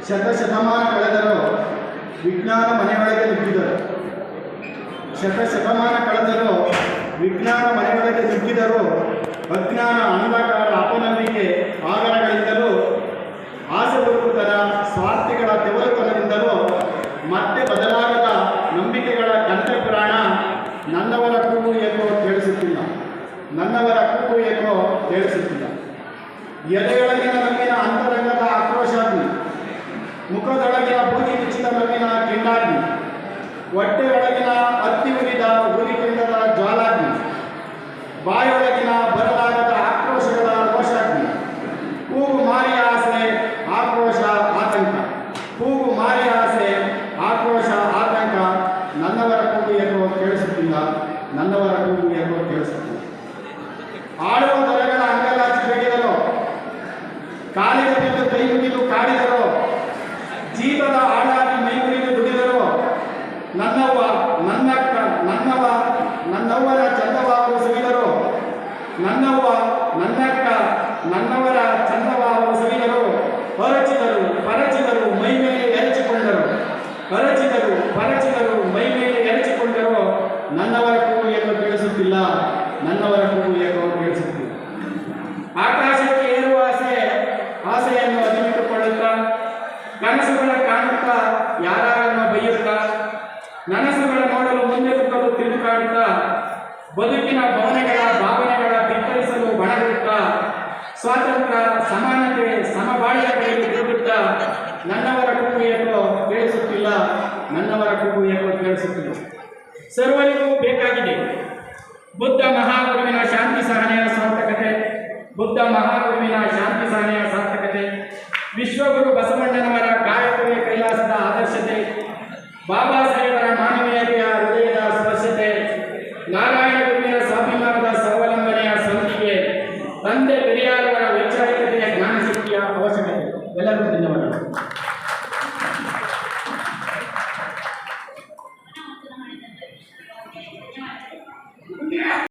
ಶತಶತಮಾನ ಕಳೆದರೂ ವಿಜ್ಞಾನ ಮನೆಯೊಳಗೆ ನುಗ್ಗಿದರು. ಶತಶತಮಾನ ಕಳೆದರೂ ವಿಜ್ಞಾನ ಮನೆಯೊಳಗೆ ನುಗ್ಗಿದರೂ ಅಜ್ಞಾನ, ಅಂಧಕಾರ, ಅಪನಂಬಿಕೆ ಆಗರಗಳಿಂದಲೂ ಆಸೆ ಬರುವುದರ ಸ್ವಾರ್ಥಿಗಳ ತೆವಲುತನದಿಂದಲೂ ಮತ್ತೆ ಬದಲಾಗದ ನಂಬಿಕೆಗಳ ಕಂಠಪುರಾಣ ನನ್ನವರ ಕೂಗು ಏಕೋ ಕೇಳಿಸುತ್ತಿಲ್ಲ, ನನ್ನವರ ಕೂಗು ಏಕೋ ಕೇಳಿಸುತ್ತಿಲ್ಲ. ಎದೆಯೊಳಗಿನ ನಮ್ಮಿನ ಅಂತರಂಗದ ಆಕ್ರೋಶಾಗ್ನಿ, ಮುಖದೊಳಗಿನ ಬೂದಿ ಮುಚ್ಚಿದ ನಮ್ಮಿನ ಕಿಂಡಾಗ್ನಿ, ಹೊಟ್ಟೆಯೊಳಗಿನ ಹತ್ತಿ ಉರಿದ ಉರಿಕೆಂಡದ ಜ್ವಾಲಾಗ್ನಿ, ಬಾಯೊಳಗಿನ ಬರಲಾಗದ ಆಕ್ರೋಶಗಳ ರೋಷಾಗ್ನಿ, ಕೂಗು ಮಾರಿಯ ಆಸೆ, ಆಕ್ರೋಶ, ಆತಂಕ, ಕೂಗು ಮಾರಿಯ ಆಸೆ, ಆಕ್ರೋಶ, ಆತಂಕ. ನನ್ನವರ ಕೂಗು ಏಕೋ ಕೇಳಿಸುತ್ತಿಲ್ಲ, ನನ್ನವರ ಕೂಗು ಏಕೋ ಕೇಳಿಸುತ್ತಿಲ್ಲ. ಆಳುವ ದೊರೆಗಳ ಅಂಗಲಾಚಿ ಬೆಳೆದರು, ಕಾಲಿಗೆ ಬಿದ್ದು ಕೈ ಮುಗಿದು ಕಾಡಿದರು, ಜೀವದ ಆಳಾಗಿ ಮೈ ಮುರಿದು ದುಡಿದರು. ನನ್ನವ್ವರ ಚಂದವಾವರು ಸುಗಿದರು, ನನ್ನವ್ವ ನನ್ನಕ್ಕ ನನ್ನವರ ಚಂದವಾವರು ಸುಗಿದರು. ಹೊರಚಿದರು ಪರಚಿದರು ಮೈ ಮೇಲೆ ಎರಚಿಕೊಂಡರು, ಹೊರಚಿದರು ಪರಚಿದರು ಮೈ ಮೇಲೆ ಎರಚಿಕೊಂಡರು. ನನ್ನವರ ಕೂಗು ಏಕೋ ಕೇಳಿಸುತ್ತಿಲ್ಲ, ನನ್ನವರ ಕೂಗು ಏಕೋ ಕೇಳಿಸುತ್ತಿಲ್ಲ. ಆಕಾಶಕ್ಕೆ ಏರುವ ಆಸೆಯನ್ನು ಅರಿತುಕೊಳ್ಳುತ್ತಾ, ಕನಸುಗಳ ಕಾಣುತ್ತಾ ಯಾರನ್ನು ಬೈಯುತ್ತಾ, ನನಸುಗಳ ನೋಡಲು ಮುಂದೆ ಮುಖಲು ತಿರುಗಾಡುತ್ತಾ, ಬದುಕಿನ ಭಾವನೆಗಳ ಬಿತ್ತರಿಸಲು ಬಣಗುತ್ತಾ, ಸ್ವಾತಂತ್ರ್ಯ, ಸಮಾನತೆ, ಸಮಬಾಳಿಯ ಕಡೆಗೆ ತಿರುಗುತ್ತಾ. ನನ್ನವರ ಕೂಗು ಏಕೋ ಕೇಳಿಸುತ್ತಿಲ್ಲ, ನನ್ನವರ ಕೂಗು ಏಕೋ ಕೇಳಿಸುತ್ತಿಲ್ಲ. ಸರ್ವರಿಗೂ ಬೇಕಾಗಿದೆ ಬುದ್ಧ ಮಹಾಗುರುವಿನ ಶಾಂತಿ ಸಹನೆಯ ಸಾರ್ಥಕತೆ, ಬುದ್ಧ ಮಹಾಗುರುವಿನ ಶಾಂತಿ ಸಹನೆಯ ಸಾರ್ಥಕತೆ, ವಿಶ್ವಗುರು ಬಸವಣ್ಣನವರ ಕಾಯಕವೇ ಕೈಲಾಸದ ಆದರ್ಶತೆ, ಬಾಬಾ ಸಾಹೇಬರ ಮಾನವೀಯತೆಯ ಹೃದಯದ ಸ್ಪರ್ಶತೆ, ನಾರಾಯಣ ಗುರುವಿನ ಸ್ವಾಭಿಮಾನದ ಸ್ವಾವಲಂಬನೆಯ ಸಂಧಿಗೆ, ತಂದೆ ಪೆರಿಯಾರವರ ವೈಚಾರಿಕತೆಯ ಜ್ಞಾನಶಕ್ತಿಯ ಅವಶ್ಯಕತೆ. ಎಲ್ಲರಿಗೂ ಧನ್ಯವಾದಗಳು.